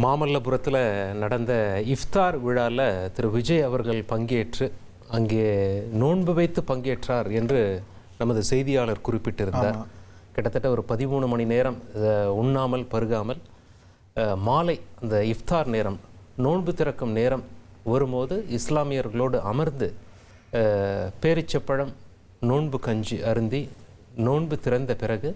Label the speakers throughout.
Speaker 1: மாமல்லபுரத்தில் நடந்த இஃப்தார் விழாவில் திரு விஜய் அவர்கள் பங்கேற்று அங்கே நோன்பு வைத்து பங்கேற்றார் என்று நமது செய்தியாளர் குறிப்பிட்டிருந்தார். கிட்டத்தட்ட ஒரு 13 மணி நேரம் உண்ணாமல் பருகாமல் மாலை அந்த இஃப்தார் நேரம் நோன்பு திறக்கும் நேரம் வரும்போது இஸ்லாமியர்களோடு அமர்ந்து பேரிச்சப்பழம் நோன்பு கஞ்சி அருந்தி நோன்பு திறந்த பிறகு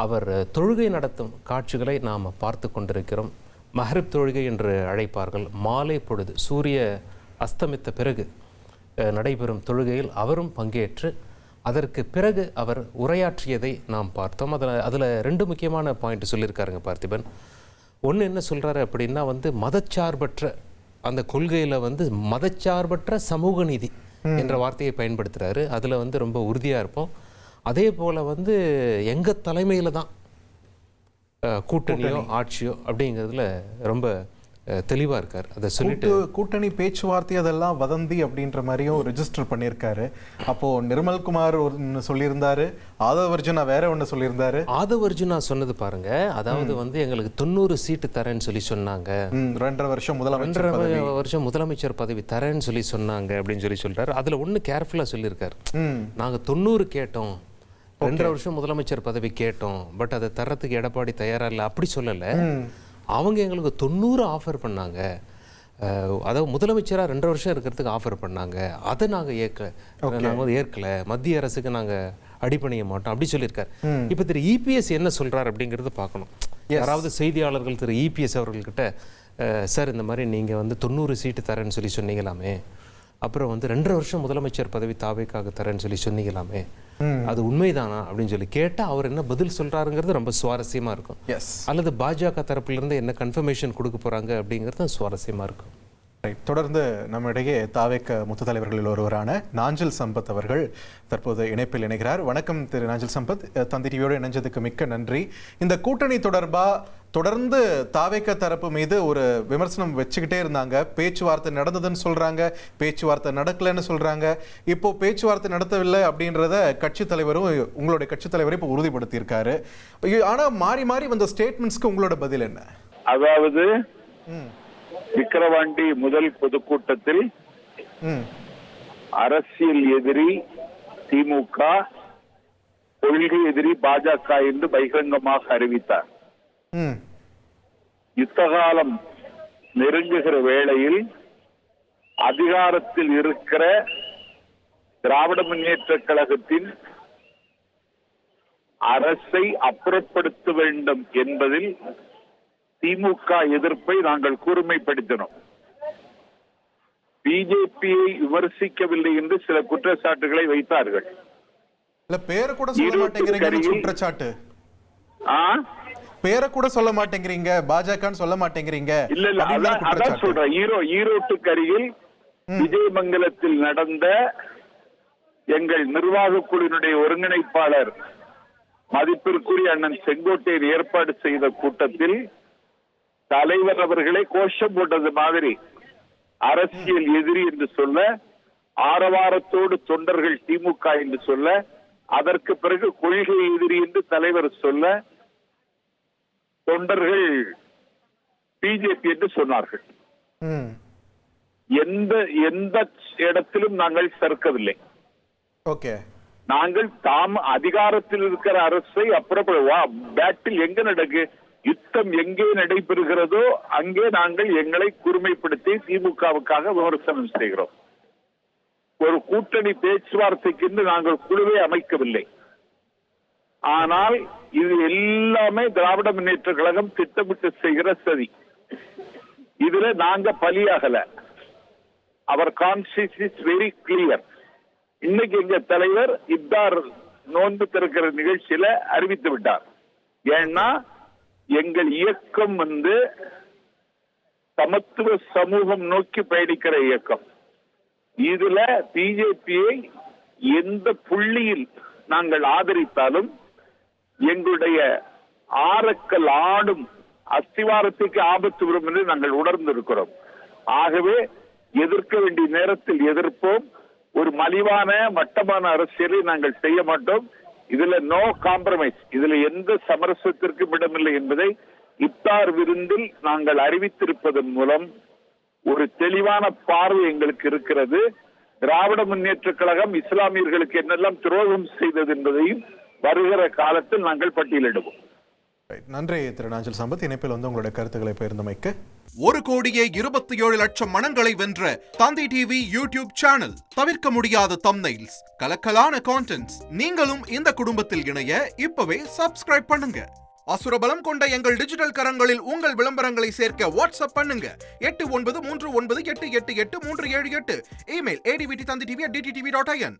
Speaker 1: அவர் தொழுகை நடத்தும் காட்சிகளை நாம் பார்த்து கொண்டிருக்கிறோம். மஹ்ரிப் தொழுகை என்று அழைப்பார்கள். மாலை பொழுது சூரிய அஸ்தமித்த பிறகு நடைபெறும் தொழுகையில் அவரும் பங்கேற்று அதற்கு பிறகு அவர் உரையாற்றியதை நாம் பார்த்தோம். அதில் 2 முக்கியமான பாயிண்ட் சொல்லியிருக்காருங்க பார்த்திபன். ஒன்று என்ன சொல்கிறாரு அப்படின்னா மதச்சார்பற்ற அந்த கொள்கையில் மதச்சார்பற்ற சமூக நீதி என்ற வார்த்தையை பயன்படுத்துகிறாரு. அதில் ரொம்ப உறுதியாக இருப்போம். அதே போல் எங்கள் தலைமையில் தான் கூட்டணியோ ஆட்சியோ அப்படிங்கிறதுல ரொம்ப தெளிவாக இருக்கார். அதை சொல்லிட்டு
Speaker 2: கூட்டணி பேச்சுவார்த்தை அதெல்லாம் வதந்தி அப்படின்ற மாதிரியும் ரெஜிஸ்டர் பண்ணியிருக்காரு. அப்போது நிர்மல்குமார் ஒன்று சொல்லியிருந்தாரு, ஆதவர்ஜுனா வேற ஒன்று சொல்லியிருந்தாரு.
Speaker 1: ஆதவர்ஜுனா சொன்னது பாருங்க, அதாவது எங்களுக்கு 90 சீட்டு தரேன்னு சொல்லி சொன்னாங்க,
Speaker 2: 2.5 வருஷம்
Speaker 1: முதலமைச்சர் பதவி தரேன்னு சொல்லி சொன்னாங்க அப்படின்னு சொல்லி சொல்றாரு. அதில் ஒன்று கேர்ஃபுல்லாக சொல்லியிருக்காரு, நாங்கள் 90 கேட்டோம், 2.5 வருஷம் முதலமைச்சர் பதவி கேட்டோம், பட் அதை தர்றதுக்கு எடப்பாடி தயாரா இல்லை அப்படி சொல்லலை. அவங்க எங்களுக்கு 90 ஆஃபர் பண்ணாங்க, அதாவது முதலமைச்சராக 2 வருஷம் இருக்கிறதுக்கு ஆஃபர் பண்ணாங்க, அதை நாங்கள் நாங்கள் ஏற்கலை, மத்திய அரசுக்கு நாங்கள் அடிப்பணிய மாட்டோம் அப்படி சொல்லியிருக்காரு. இப்போ திரு இபிஎஸ் என்ன சொல்கிறார் அப்படிங்கிறத பார்க்கணும். யாராவது செய்தியாளர்கள் திரு இபிஎஸ் அவர்கள்கிட்ட, சார் இந்த மாதிரி நீங்கள் 90 சீட்டு தரேன்னு சொல்லி சொன்னீங்களாமே, அப்புறம் 2.5 வருஷம் முதலமைச்சர் பதவி தாவேக்காக தரேன்னு சொல்லி சொன்னீங்களாமே, அது உண்மைதானா அப்படின்னு சொல்லி கேட்டால் அவர் என்ன பதில் சொல்கிறாருங்கிறது ரொம்ப சுவாரஸ்யமாக இருக்கும். அல்லது பாஜக தரப்பிலிருந்து என்ன கன்ஃபர்மேஷன் கொடுக்க போகிறாங்க அப்படிங்கிறது சுவாரஸ்யமாக இருக்கும்.
Speaker 2: தொடர்ந்து நம்மிடையே தாவேக்க மூத்த தலைவர்களில் ஒருவரான நாஞ்சில் சம்பத் அவர்கள் தற்போது இணைப்பில் இணைகிறார். வணக்கம் திரு நாஞ்சில் சம்பத், தந்தி டிவியோடு இணைஞ்சதுக்கு மிக்க நன்றி. இந்த கூட்டணி தொடர்ந்து தாவேக்க தரப்பு மீது ஒரு விமர்சனம் வச்சுக்கிட்டே இருந்தாங்க. பேச்சுவார்த்தை நடந்ததுன்னு சொல்றாங்க, பேச்சுவார்த்தை நடக்கலன்னு சொல்றாங்க. இப்போ பேச்சுவார்த்தை நடத்தவில்லை அப்படின்றத கட்சி தலைவரும் உங்களுடைய கட்சி தலைவரும் இப்போ உறுதிப்படுத்தி இருக்காரு. ஆனா மாறி மாறி வந்த ஸ்டேட்மெண்ட்ஸ்க்கு உங்களோட பதில் என்ன?
Speaker 3: அதாவது விக்கிரவாண்டி முதல் பொதுக்கூட்டத்தில் அரசியல் எதிரி திமுக, கொள்கை எதிரி பாஜக என்று பகிரங்கமாக அறிவித்தார். யுத்தகாலம் நெருங்குகிற வேளையில் அதிகாரத்தில் இருக்கிற திராவிட முன்னேற்ற கழகத்தின் அரசை அப்புறப்படுத்த வேண்டும் என்பதில் திமுக எதிர்ப்பை நாங்கள் கூர்மைப்படுத்தினோம். பிஜேபியை விமர்சிக்கவில்லை என்று சில குற்றச்சாட்டுகளை வைத்தார்கள்.
Speaker 2: பேரை கூட சொல்ல மாட்டேங்கிறீங்க, குற்றச்சாட்டு பேரை கூட சொல்ல மாட்டேங்கிறீங்க, பாஜகன்னு சொல்ல மாட்டேங்கிறீங்க.
Speaker 3: இல்ல அதான் சொல்றேன். ஈரோட்டுக்கு அருகில் விஜயமங்கலத்தில் நடந்த எங்கள் நிர்வாக குழுவினுடைய ஒருங்கிணைப்பாளர் மதிப்பிற்குரிய அண்ணன் செங்கோட்டையர் ஏற்பாடு செய்த கூட்டத்தில் தலைவர் அவர்களை கோஷம் போட்டது மாதிரி அரசியல் எதிரி என்று சொல்ல, ஆரவாரத்தோடு தொண்டர்கள் திமுக என்று சொல்ல, அதற்கு பிறகு கொள்கை எதிரி என்று தலைவர் சொல்ல, தொண்டர்கள் பிஜேபி என்று சொன்னார்கள். எந்த இடத்திலும் நாங்கள் சறுக்கவில்லை. நாங்கள் அதிகாரத்தில் இருக்கிற அரசை அப்புறம் பேட்டில் எங்க நடக்கு, யுத்தம் எங்கே நடைபெறுகிறதோ அங்கே நாங்கள் எங்களை கூர்மைப்படுத்தி திமுகவுக்காக விமர்சனம் செய்கிறோம். ஒரு கூட்டணி பேச்சுவார்த்தைக்கு நாங்கள் குழுவை அமைக்கவில்லை. ஆனால் இது எல்லாமே திராவிட முன்னேற்ற கழகம் திட்டமிட்டு செய்கிற சதி. இதுல நாங்க பலியாகல. அவர் கான்சியஸ் இஸ் வெரி கிளியர். இன்னைக்கு எங்க தலைவர் இப்தார் நோன்பு திறக்கிற நிகழ்ச்சியில அறிவித்து விட்டார். ஏன்னா எங்கள் இயக்கம் சமத்துவ சமூகம் நோக்கி பயணிக்கிற இயக்கம். இதுல பிஜேபியை எந்த புள்ளியில் நாங்கள் ஆதரித்தாலும் எங்களுடைய ஆரக்கல் ஆடும் அஸ்திவாரத்துக்கு ஆபத்து வரும் என்று நாங்கள் உணர்ந்திருக்கிறோம். ஆகவே எதிர்க்க வேண்டிய நேரத்தில் எதிர்ப்போம். ஒரு மலிவான மட்டமான அரசியலை நாங்கள் செய்ய மாட்டோம். இதுல நோ காம்ப்ரமைஸ், இதுல எந்த சமரசத்திற்கும் இடமில்லை என்பதை இப்தார் விருந்தில் நாங்கள் அறிவித்திருப்பதன் மூலம் ஒரு தெளிவான பார்வை எங்களுக்கு இருக்கிறது. திராவிட முன்னேற்ற கழகம் இஸ்லாமியர்களுக்கு என்னெல்லாம் துரோகம் செய்தது என்பதையும் வருகிற காலத்தில் நாங்கள் பட்டியலிடுவோம்.
Speaker 2: நன்றி திரு நாஞ்சில் சம்பத், இணைப்பில் வந்து உங்களுடைய கருத்துக்களை பகிர்ந்தமைக்க.
Speaker 4: 1,27,00,000 மனங்களை வென்ற தந்தி டிவி யூடியூப் சேனல். தவிர்க்க முடியாத தம்ப்நெயில்ஸ், கலக்கலான கான்டென்ட்ஸ். நீங்களும் இந்த குடும்பத்தில் இணைய இப்பவே சப்ஸ்கிரைப் பண்ணுங்க. அசுரபலம் கொண்ட எங்கள் டிஜிட்டல் கரங்களில் உங்கள் விளம்பரங்களை சேர்க்க வாட்ஸ்அப் பண்ணுங்க. 893988883778. Email advtthanditv@dttv.in.